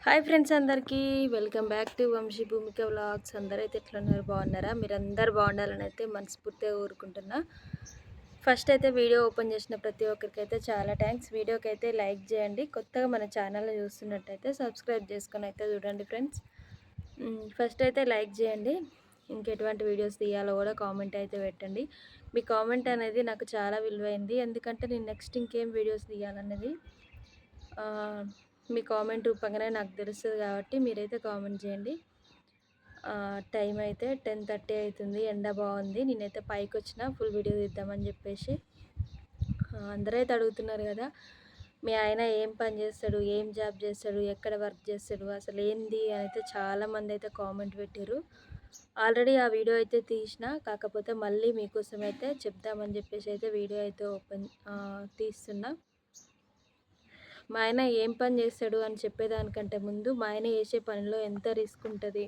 Hi friends అందరికీ welcome back to Vamshi Bhumika vlogs. అందరైతే ఎట్లున్నారు, బాగున్నారా? మీరందరూ బాగుండాలని అయితే మనస్ఫూర్తిగా కోరుకుంటున్నా. ఫస్ట్ అయితే వీడియో ఓపెన్ చేసిన ప్రతి ఒక్కరికైతే చాలా థ్యాంక్స్. వీడియోకి అయితే లైక్ చేయండి. కొత్తగా మన ఛానల్ని చూస్తున్నట్టయితే సబ్స్క్రైబ్ చేసుకొని అయితే చూడండి ఫ్రెండ్స్. ఫస్ట్ అయితే లైక్ చేయండి. ఇంకెటువంటి వీడియోస్ తీయాలో కూడా కామెంట్ అయితే పెట్టండి. మీ కామెంట్ అనేది నాకు చాలా విలువైంది, ఎందుకంటే నేను నెక్స్ట్ ఇంకేం వీడియోస్ తీయాలనేది మీ కామెంట్ రూపంగానే నాకు తెలుస్తుంది కాబట్టి మీరైతే కామెంట్ చేయండి. టైం అయితే 10:30 అవుతుంది. ఎండ బాగుంది. నేనైతే పైకి వచ్చిన ఫుల్ వీడియో తీద్దామని చెప్పేసి. అందరైతే అడుగుతున్నారు కదా, మీ ఆయన ఏం పని చేస్తాడు, ఏం జాబ్ చేస్తాడు, ఎక్కడ వర్క్ చేస్తాడు, అసలు ఏంది అని అయితే చాలామంది అయితే కామెంట్ పెట్టారు. ఆల్రెడీ ఆ వీడియో అయితే తీసిన, కాకపోతే మళ్ళీ మీకోసం అయితే చెప్దామని చెప్పేసి అయితే వీడియో అయితే తీస్తున్నా. మా ఆయన ఏం పని చేస్తాడు అని చెప్పేదానికంటే ముందు మా ఆయన చేసే పనిలో ఎంత రిస్క్ ఉంటుంది,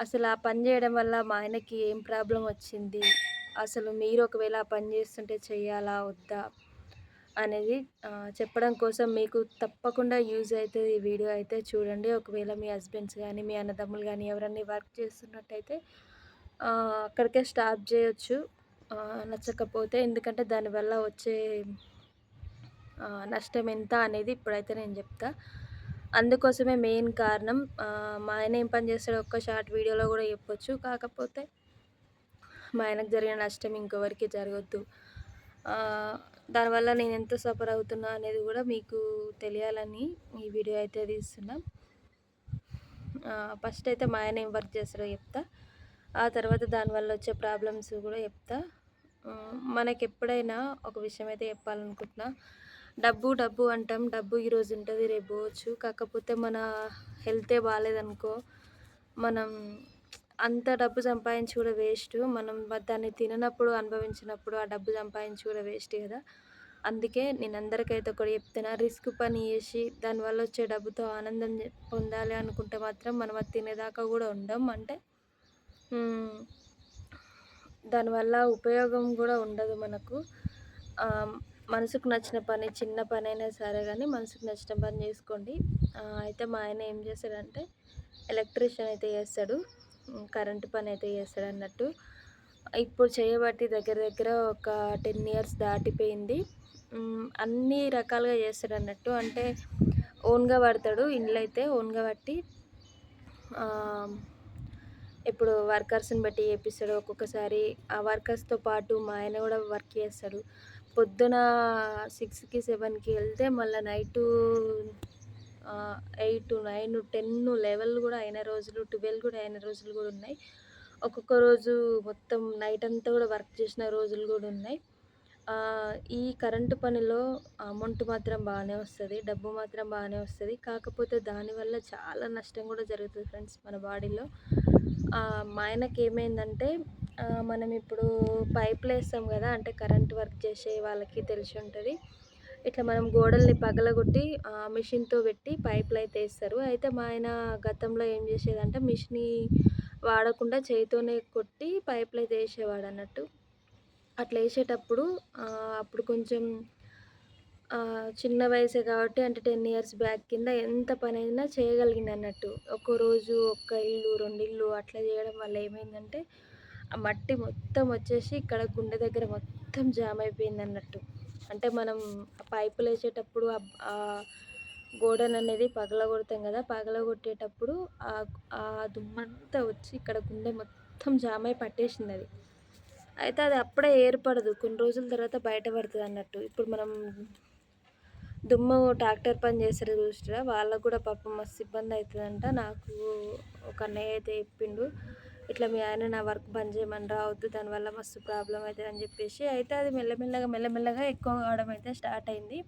అసలు ఆ పని చేయడం వల్ల మా ఆయనకి ఏం ప్రాబ్లం వచ్చింది, అసలు మీరు ఒకవేళ ఆ పని చేస్తుంటే చెయ్యాలా వద్దా అనేది చెప్పడం కోసం మీకు తప్పకుండా యూజ్ అవుతుంది ఈ వీడియో అయితే చూడండి. ఒకవేళ మీ హస్బెండ్స్ కానీ మీ అన్నదమ్ములు కానీ ఎవరన్నా వర్క్ చేస్తున్నట్టయితే అక్కడికే స్టాప్ చేయొచ్చు నచ్చకపోతే, ఎందుకంటే దానివల్ల వచ్చే నష్టం ఎంత అనేది ఇప్పుడైతే నేను చెప్తా. అందుకోసమే మెయిన్ కారణం. మా ఆయన ఏం పని చేస్తాడో ఒక్క షార్ట్ వీడియోలో కూడా చెప్పొచ్చు, కాకపోతే మా ఆయనకు జరిగిన నష్టం ఇంకొవరికి జరగద్దు, దానివల్ల నేను ఎంత సఫర్ అవుతున్నా అనేది కూడా మీకు తెలియాలని ఈ వీడియో అయితే తీస్తున్నా. ఫస్ట్ అయితే మా ఆయన ఏం వర్క్ చేస్తాడో చెప్తా, ఆ తర్వాత దానివల్ల వచ్చే ప్రాబ్లమ్స్ కూడా చెప్తా. మనకి ఎప్పుడైనా ఒక విషయం అయితే చెప్పాలనుకుంటున్నా. డబ్బు డబ్బు అంటాం, డబ్బు ఈరోజు ఉంటుంది రేపు పోవచ్చు, కాకపోతే మన హెల్తే బాగాలేదనుకో మనం అంత డబ్బు సంపాదించి కూడా వేస్ట్. మనం దాన్ని తిననప్పుడు అనుభవించినప్పుడు ఆ డబ్బు సంపాదించి కూడా వేస్ట్ కదా. అందుకే నేను అందరికైతే ఒకటి చెప్తున్నా, రిస్క్ పని చేసి దానివల్ల వచ్చే డబ్బుతో ఆనందం పొందాలి అనుకుంటే మాత్రం మనం అది తినేదాకా కూడా ఉండం. అంటే దానివల్ల ఉపయోగం కూడా ఉండదు మనకు. మనసుకు నచ్చిన పని, చిన్న పని అయినా సరే కానీ మనసుకు నచ్చిన పని చేసుకోండి. అయితే మా ఆయన ఏం చేస్తాడంటే ఎలక్ట్రీషియన్ అయితే చేస్తాడు, కరెంటు పని అయితే చేస్తాడు అన్నట్టు. ఇప్పుడు చేయబట్టి దగ్గర దగ్గర ఒక 10 ఇయర్స్ దాటిపోయింది. అన్ని రకాలుగా చేస్తాడు అన్నట్టు. అంటే ఓన్గా పడతాడు, ఇండ్లు అయితే ఓన్గా పట్టి ఇప్పుడు వర్కర్స్ని బట్టి చేపిస్తాడు. ఒక్కొక్కసారి ఆ వర్కర్స్తో పాటు మా ఆయన కూడా వర్క్ చేస్తాడు. పొద్దున 6కి 7కి వెళ్తే మళ్ళీ నైటు 8, 9, 10, 11 కూడా అయిన రోజులు, 12 కూడా అయిన రోజులు కూడా ఉన్నాయి. ఒక్కొక్క రోజు మొత్తం నైట్ అంతా కూడా వర్క్ చేసిన రోజులు కూడా ఉన్నాయి. ఈ కరెంటు పనిలో అమౌంట్ మాత్రం బాగానే వస్తుంది, డబ్బు మాత్రం బాగానే వస్తుంది, కాకపోతే దానివల్ల చాలా నష్టం కూడా జరుగుతుంది ఫ్రెండ్స్ మన బాడీలో. మా ఆయనకి ఏమైందంటే మనం ఇప్పుడు పైపులు వేస్తాం కదా, అంటే కరెంట్ వర్క్ చేసే వాళ్ళకి తెలిసి ఉంటుంది. ఇట్లా మనం గోడల్ని పగలగొట్టి మిషన్తో పెట్టి పైపులు అయితే వేస్తారు. అయితే మా ఆయన గతంలో ఏం చేసేదంటే మిషన్ వాడకుండా చేతితోనే కొట్టి పైపులు అయితే వేసేవాడు అన్నట్టు. అట్లా వేసేటప్పుడు అప్పుడు కొంచెం చిన్న వయసే కాబట్టి, అంటే 10 ఇయర్స్ బ్యాక్ కింద ఎంత పనైనా చేయగలిగింది అన్నట్టు. ఒక్కో రోజు ఒక్క ఇల్లు 2 ఇల్లు అట్లా చేయడం వల్ల ఏమైందంటే ఆ మట్టి మొత్తం వచ్చేసి ఇక్కడ గుండె దగ్గర మొత్తం జామ్ అయిపోయింది అన్నట్టు. అంటే మనం పైపులు వేసేటప్పుడు ఆ గోడను అనేది పగలగొడతాం కదా, పగలగొట్టేటప్పుడు ఆ దుమ్మంతా వచ్చి ఇక్కడ గుండె మొత్తం జామ్ అయి పట్టేసింది అది. అయితే అది అప్పుడే ఏర్పడదు, కొన్ని రోజుల తర్వాత బయటపడుతుంది అన్నట్టు. ఇప్పుడు మనం దుమ్ము ట్రాక్టర్ పని చేస్తారు చూసిరా, వాళ్ళకు కూడా పాపం మస్తు ఇబ్బంది అవుతుందంట. నాకు ఒక అన్నయ్య అయితే చెప్పిండు, ఇట్లా మీ ఆయన నా వర్క్ బంద్ చేయమని రావద్దు, దానివల్ల మస్తు ప్రాబ్లం అవుతుంది అని చెప్పేసి. అయితే అది మెల్లమెల్లగా ఎక్కువ కావడం అయితే స్టార్ట్ అయింది.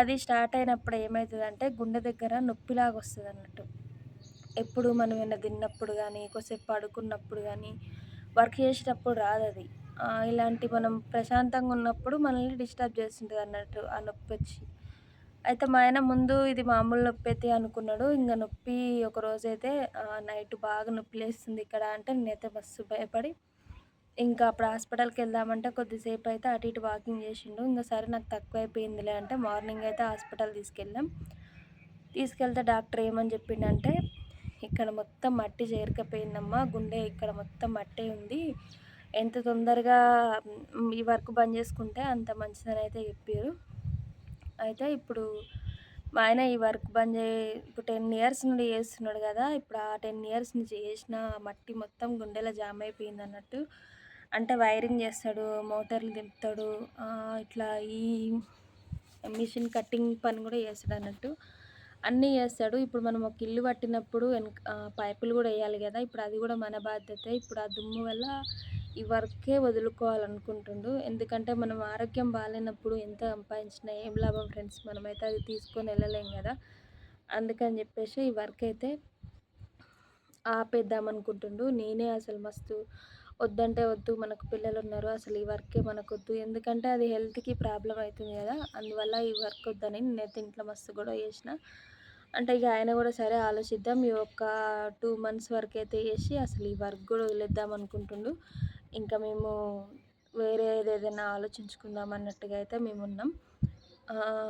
అది స్టార్ట్ అయినప్పుడు ఏమవుతుందంటే గుండె దగ్గర నొప్పిలాగా వస్తుంది అన్నట్టు. ఎప్పుడు మనం ఏమైనా తిన్నప్పుడు కానీ, కొద్దిసేపు పడుకున్నప్పుడు కానీ, వర్క్ చేసేటప్పుడు రాదు అది. ఇలాంటి మనం ప్రశాంతంగా ఉన్నప్పుడు మనల్ని డిస్టర్బ్ చేస్తుంటుంది అన్నట్టు ఆ నొప్పి వచ్చి. అయితే మా ఆయన ముందు ఇది మామూలు నొప్పి అయితే అనుకున్నాడు. ఇంకా నొప్పి ఒకరోజైతే నైట్ బాగా నొప్పి లేస్తుంది ఇక్కడ అంటే, నేనైతే మస్తు భయపడి ఇంకా అప్పుడు హాస్పిటల్కి వెళ్దామంటే కొద్దిసేపు అయితే అటు ఇటు వాకింగ్ చేసిండు. ఇంకా సరే నాకు తక్కువ అయిపోయిందిలే అంటే మార్నింగ్ అయితే హాస్పిటల్ తీసుకెళ్ళాం. తీసుకెళ్తే డాక్టర్ ఏమని చెప్పిండంటే, "ఇక్కడ మొత్తం మట్టి చేరుకపోయిందమ్మా. గుండె ఇక్కడ మొత్తం మట్టే ఉంది. ఎంత తొందరగా ఈ వర్క్ బంద్ చేసుకుంటే అంత మంచిదని" అయితే చెప్పిర్రు. అయితే ఇప్పుడు మా ఆయన ఈ వర్క్ బంద్ ఇప్పుడు 10 ఇయర్స్ నుండి చేస్తున్నాడు కదా! ఇప్పుడు ఆ 10 ఇయర్స్ నుంచి చేసిన మట్టి మొత్తం గుండెలో జామ్ అయిపోయిందన్నట్టు. అంటే వైరింగ్ చేస్తాడు, మోటార్లు తిప్పుతాడు, ఇట్లా ఈ మిషన్ కటింగ్ పని కూడా చేస్తాడన్నట్టు. అన్నీ చేస్తాడు. ఇప్పుడు మనం ఒక ఇల్లు కట్టినప్పుడు పైపులు కూడా ఎయాలి కదా! ఇప్పుడు అది కూడా మన బాధ్యతే. ఇప్పుడు ఆ దుమ్ము వల్ల ఈ వర్కే వదులుకోవాలనుకుంటుండు. ఎందుకంటే మనం ఆరోగ్యం బాలేనప్పుడు ఎంత సంపాదించినా ఏం లాభం ఫ్రెండ్స్. మనమైతే అది తీసుకొని వెళ్ళలేం కదా! అందుకని చెప్పేసి ఈ వర్క్ అయితే ఆపేద్దామనుకుంటుండు. నేనే అసలు మస్తు వద్దంటే వద్దు, మనకు పిల్లలున్నారు, అసలు ఈ వర్కే మనకొద్దు. ఎందుకంటే అది హెల్త్‌కి ప్రాబ్లమ్ అయితుంది కదా! అందువల్ల ఈ వర్క్ వద్దని నేనైతే ఇంట్లో మస్తు గొడవ చేసిన. అంటే ఇక ఆయన కూడా సరే ఆలోచిద్దాం. ఈ ఒక్క 2 మంత్స్ వరకైతే చేసి అసలు ఈ వర్క్ కూడా వదిలేద్దాం అనుకుంటుండు. ఇంకా మేము వేరేదేదైనా ఆలోచించుకుందాం అన్నట్టుగా అయితే మేమున్నాం.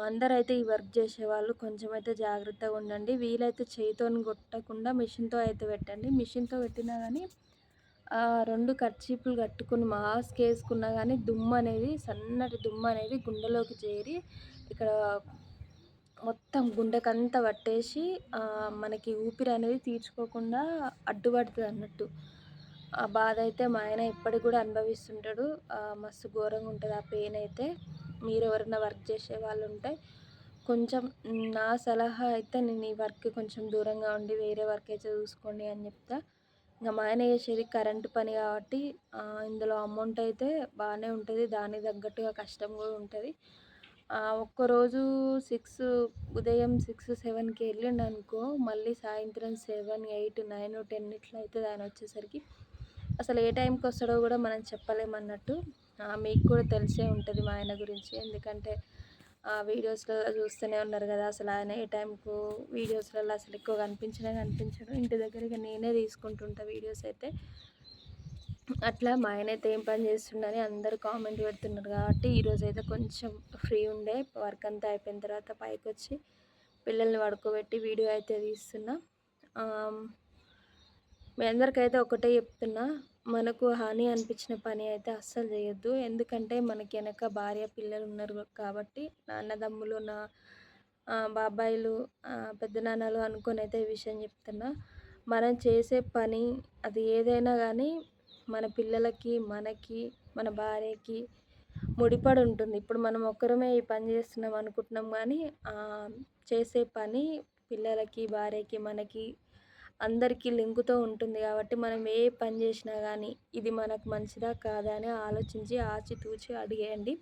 అందరైతే ఈ వర్క్ చేసేవాళ్ళు కొంచెమైతే జాగ్రత్తగా ఉండండి. వీలైతే చేయితోని కొట్టకుండా మిషన్‌తో అయితే పెట్టండి. మిషన్‌తో పెట్టినా గానీ 2 కర్చీపులు కట్టుకొని మాస్క్ ఏసుకున్నా గానీ దుమ్మనేది, సన్నటి దుమ్మనేది గుండెలోకి చేరి ఇక్కడ మొత్తం గుండెకంతా పట్టేసి మనకి ఊపిరి అనేది తీర్చుకోకుండా అడ్డుపడుతదన్నట్టు. ఆ బాధ అయితే మా ఆయన ఇప్పటికి కూడా అనుభవిస్తుంటాడు. మస్తు ఘోరంగా ఉంటది ఆ పెయిన్ అయితే. మీరెవరైనా వర్క్ చేసే వాళ్ళుంటే కొంచెం నా సలహా అయితే నేను ఈ వర్క్‌కి కొంచెం దూరంగా ఉండి వేరే వర్క్ అయితే చూసుకోండి అని చెప్తా. ఇంక మా ఆయన చేసేది కరెంట్ పని కాబట్టి ఇందులో అమౌంట్ అయితే బానే ఉంటది. దానికి తగ్గట్టుగా కష్టం కూడా ఉంటది. ఒక్కరోజు 6 ఉదయం 6, 7కి ఎళ్ళిండనుకో మళ్ళీ సాయంత్రం 7, 8, 9, 10 ఇట్లా అయితది ఆయన వచ్చేసరికి. అసలు ఏ టైంకొస్తాడో కూడా మనం చెప్పలేమన్నట్టు. మీకు కూడా తెలిసే ఉంటది మా ఆయన గురించి. ఎందుకంటే వీడియోస్‌లలో చూస్తూనే ఉన్నారు కదా! అసలు ఆయన ఏ టైంకు వీడియోస్‌లలో అసలు ఎక్కువ కనిపించనే కనిపించడు. ఇంటి దగ్గర ఇక నేనే తీసుకుంటుంటా వీడియోస్ అయితే. అట్లా మా ఆయనైతే ఏం పని చేస్తుండని అందరూ కామెంట్ పెడుతున్నారు కాబట్టి ఈరోజైతే కొంచెం ఫ్రీ ఉండే. వర్క్ అంతా అయిపోయిన తర్వాత పైకొచ్చి పిల్లల్ని పడుకోబెట్టి వీడియో అయితే తీస్తున్నా. ఆహ్, మీ అందరికైతే ఒకటే చెప్తున్నా. మనకు హాని అనిపించిన పని అయితే అస్సలు చేయొద్దు. ఎందుకంటే మనకి ఎనక భార్య, పిల్లలున్నారు కాబట్టి అన్నదమ్ములు, బాబాయిలు, పెద్దనాన్నలు అనుకోనైతే ఈ విషయం చెప్తున్నా. మనం చేసే పని అది ఏదైనా గానీ మన పిల్లలకి, మనకి, మన భార్యకి ముడిపడి ఉంటుంది. ఇప్పుడు మనం ఒక్కరమే ఈ పని చేస్తున్నాం అనుకుంటున్నాం గానీ చేసే పని పిల్లలకి, భార్యకి, మనకి అందరికీ లింకుతో ఉంటుంది కాబట్టి మనం ఏ పని చేసినా గానీ ఇది మనకు మంచిదా? కాదా? అని ఆలోచించి ఆచితూచి అడిగేయండి.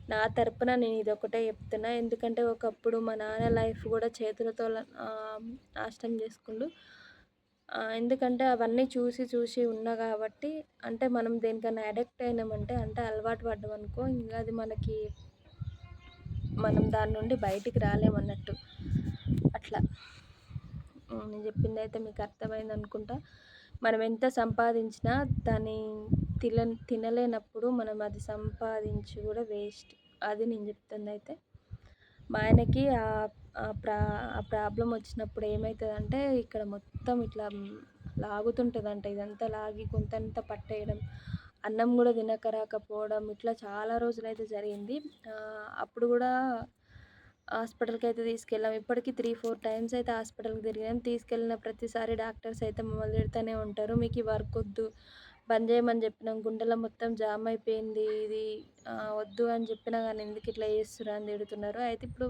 నా తరపున నేను ఇదొక్కటే చెప్తున్నా. ఎందుకంటే ఒకప్పుడు మా నాన్న లైఫ్ కూడా చేతులతో నాశనం చేసుకుండు. ఎందుకంటే అవన్నీ చూసి చూసి ఉన్నా కాబట్టి అంటే మనం దేనికన్నా అడిక్ట్ అయినామంటే అంటే అలవాటు పడ్డామనుకో ఇంగ అది మనకి మనం దాని నుండి బయటికి రాలేమన్నట్టు. అట్లా. నేను చెప్పిందైతే మీకు అర్థమైందనుకుంటా. మనం ఎంత సంపాదించినా దాన్ని తినలేనప్పుడు మనం అది సంపాదించి కూడా వేస్ట్. అది నేను చెప్తుందైతే. మా ఆయనకి ఆ ప్రాబ్లమ్ వచ్చినప్పుడు ఏమైతదంటే ఇక్కడ మొత్తం ఇట్లా లాగుతుంటదంట. ఇదంతా లాగి గొంతంతా పట్టేయడం, అన్నం కూడా తినక రాకపోవడం ఇట్లా చాలా రోజులైతే జరిగింది. అప్పుడు కూడా హాస్పిటల్‌కైతే తీసుకెళ్ళాం. ఇప్పటికి 3, 4 టైమ్స్ అయితే హాస్పిటల్‌కి తిరిగాం. తీసుకెళ్ళిన ప్రతిసారి డాక్టర్స్ అయితే మమ్మల్ని తిడతానే ఉంటారు. మీకు ఈ వర్క్ వద్దు, బంద్ చేయమని చెప్పినాం. గుండెలో మొత్తం జామ్ అయిపోయింది. ఇది వద్దు అని చెప్పినా గానీ ఎందుకు ఇట్లా చేస్తుర్రు అని తిడుతున్నారు. అయితే ఇప్పుడు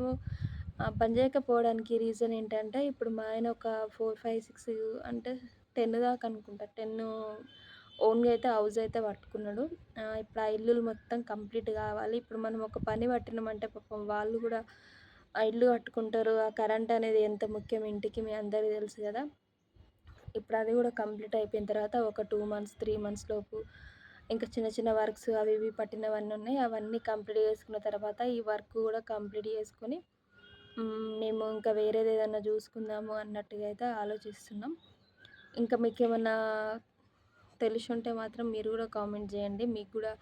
బంద్ చేయకపోవడానికి రీజన్ ఏంటంటే ఇప్పుడు మా ఆయన ఒక 4, 5, 6 అంటే 10 దాకా అనుకుంటా. 10 ఓన్‌గా అయితే హౌస్ అయితే పట్టుకున్నాడు. ఇప్పుడు ఆ ఇల్లులు మొత్తం కంప్లీట్ కావాలి. ఇప్పుడు మనం ఒక పని పట్టినామంటే పాపం వాళ్ళు కూడా ఆ ఇల్లు కట్టుకుంటారు. ఆ కరెంట్ అనేది ఎంత ముఖ్యం ఇంటికి మీ అందరికీ తెలుసు కదా! ఇప్పుడు అది కూడా కంప్లీట్ అయిపోయిన తర్వాత ఒక 2 మంత్స్, 3 మంత్స్ లోపు ఇంకా చిన్న చిన్న వర్క్స్ అవి ఇవి పట్టినవన్నీ ఉన్నాయి. అవన్నీ కంప్లీట్ చేసుకున్న తర్వాత ఈ వర్క్ కూడా కంప్లీట్ చేసుకొని మేము ఇంకా వేరేదేదన్నా చూసుకుందాము అన్నట్టుగా అయితే ఆలోచిస్తున్నాం. ఇంకా మీకేమన్నా తెలిసుంటే మాత్రం మీరు కూడా కామెంట్ చేయండి. మీకు కూడా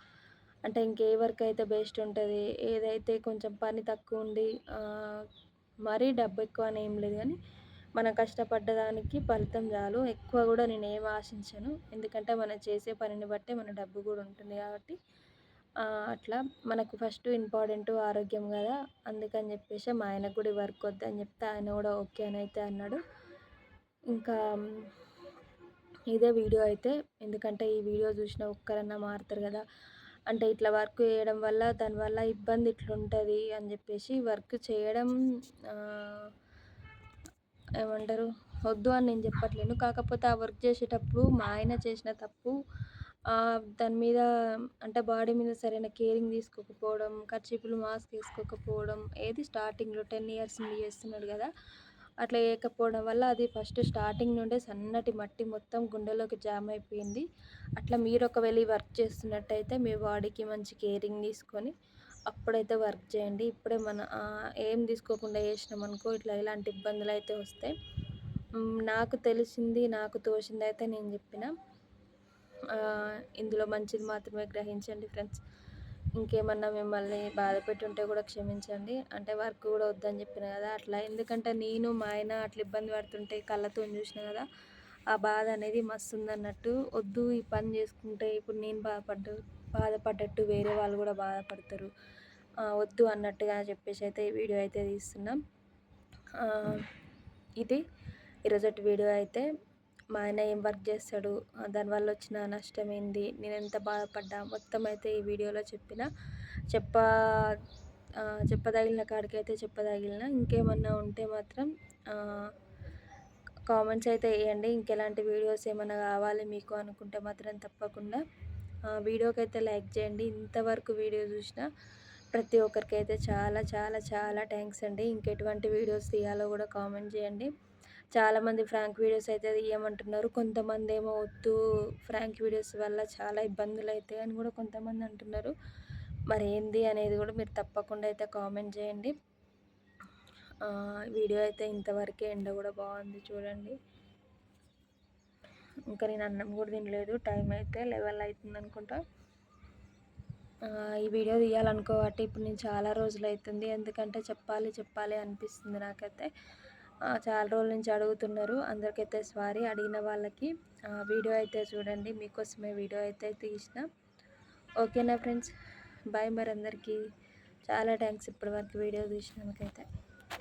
అంటే ఇంకే వర్క్ అయితే బెస్ట్ ఉంటది? ఏదైతే కొంచెం పని తక్కువుండి మరీ డబ్బు ఎక్కువ అని ఏం లేదు కానీ మనం కష్టపడ్డ దానికి ఫలితం చాలు. ఎక్కువ కూడా నేనేం ఆశించను. ఎందుకంటే మనం చేసే పనిని బట్టే మన డబ్బు కూడా ఉంటుంది కాబట్టి అట్లా మనకు ఫస్ట్ ఇంపార్టెంట్ ఆరోగ్యం కదా. అందుకని చెప్పేసి మా ఆయనకు కూడా ఈ వర్క్ వద్దని చెప్తే ఆయన కూడా ఓకే అని అయితే అన్నాడు. ఇంకా ఇదే వీడియో అయితే, ఎందుకంటే ఈ వీడియో చూసిన ఒక్కరన్నా మారుతారు కదా. అంటే ఇట్లా వర్క్ చేయడం వల్ల దానివల్ల ఇబ్బంది ఇట్లుంటుంది అని చెప్పేసి వర్క్ చేయడం ఏమంటారు వద్దు అని నేను చెప్పట్లేను. కాకపోతే ఆ వర్క్ చేసేటప్పుడు మా ఆయన చేసిన తప్పు దాని మీద అంటే బాడీ మీద సరైన కేరింగ్ తీసుకోకపోవడం, కర్చీఫ్‌లు, మాస్క్ ఏసుకోకపోవడం, ఏది స్టార్టింగ్‌లో 10 ఇయర్స్ నుండి చేస్తున్నాడు కదా. అట్లా చేయకపోవడం వల్ల అది ఫస్ట్ స్టార్టింగ్ నుండే సన్నటి మట్టి మొత్తం గుండెలోకి జామ్ అయిపోయింది. అట్లా మీరు ఒకవేళ ఈ వర్క్ చేస్తున్నట్టయితే మీ బాడీకి మంచి కేరింగ్ తీసుకొని అప్పుడైతే వర్క్ చేయండి. ఇప్పుడే ఏం తీసుకోకుండా చేసినామనుకో ఇలాంటి ఇబ్బందులు అయితే వస్తాయి. నాకు తెలిసింది, నాకు తోచిందయితే నేను చెప్పిన. ఇందులో మంచిది మాత్రమే గ్రహించండి ఫ్రెండ్స్. ఇంకేమన్నా మిమ్మల్ని బాధ పెట్టుంటే కూడా క్షమించండి. అంటే వర్క్ కూడా వద్దని చెప్పిన కదా అట్లా. ఎందుకంటే నేను మా ఆయన అట్లా ఇబ్బంది పడుతుంటే కళ్ళతోని చూసిన కదా. ఆ బాధ అనేది మస్తు ఉందన్నట్టు. వద్దు ఈ పని చేసుకుంటే ఇప్పుడు నేను బాధపడ్డట్టు వేరే వాళ్ళు కూడా బాధపడతారు. వద్దు అన్నట్టుగా చెప్పేసి అయితే ఈ వీడియో అయితే తీస్తున్నాం. ఇది ఈరోజటి వీడియో అయితే. మా ఆయన ఏం వర్క్ చేస్తాడు, దానివల్ల వచ్చిన నష్టం ఏంది, నేను ఎంత బాధపడ్డా మొత్తం అయితే ఈ వీడియోలో చెప్పదగిన కాడికైతే చెప్పదగిన. ఇంకేమన్నా ఉంటే మాత్రం కామెంట్స్ అయితే వేయండి. ఇంకెలాంటి వీడియోస్ ఏమైనా కావాలి మీకు అనుకుంటే మాత్రం తప్పకుండా వీడియోకి అయితే లైక్ చేయండి. ఇంతవరకు వీడియో చూసిన ప్రతి ఒక్కరికి అయితే చాలా చాలా చాలా థ్యాంక్స్ అండి. ఇంకెటువంటి వీడియోస్ తీయాలో కూడా కామెంట్ చేయండి. చాలామంది ఫ్రాంక్ వీడియోస్ అయితే తీయమంటున్నారు. కొంతమంది ఏమో వద్దు ఫ్రాంక్ వీడియోస్ వల్ల చాలా ఇబ్బందులు అవుతాయి అని కూడా కొంతమంది అంటున్నారు. మరి ఏంది అనేది కూడా మీరు తప్పకుండా అయితే కామెంట్ చేయండి. వీడియో అయితే ఇంతవరకే. ఎండ కూడా బాగుంది చూడండి. ఇంకా నేను అన్నం కూడా తినలేదు. టైం అయితే 11 అవుతుంది అనుకుంటా. ఈ వీడియో తీయాలనుకోబట్టి ఇప్పుడు నేను చాలా రోజులు అవుతుంది. ఎందుకంటే చెప్పాలి అనిపిస్తుంది నాకైతే. చాలా రోజుల నుంచి అడుగుతున్నారు. అందరికైతే సారీ. అడిగిన వాళ్ళకి వీడియో అయితే చూడండి. మీకోసమే వీడియో అయితే తీసిన. ఓకేనా ఫ్రెండ్స్, బాయ్. మరి అందరికీ చాలా థ్యాంక్స్ ఇప్పటివరకు వీడియో చూసినందుకైతే.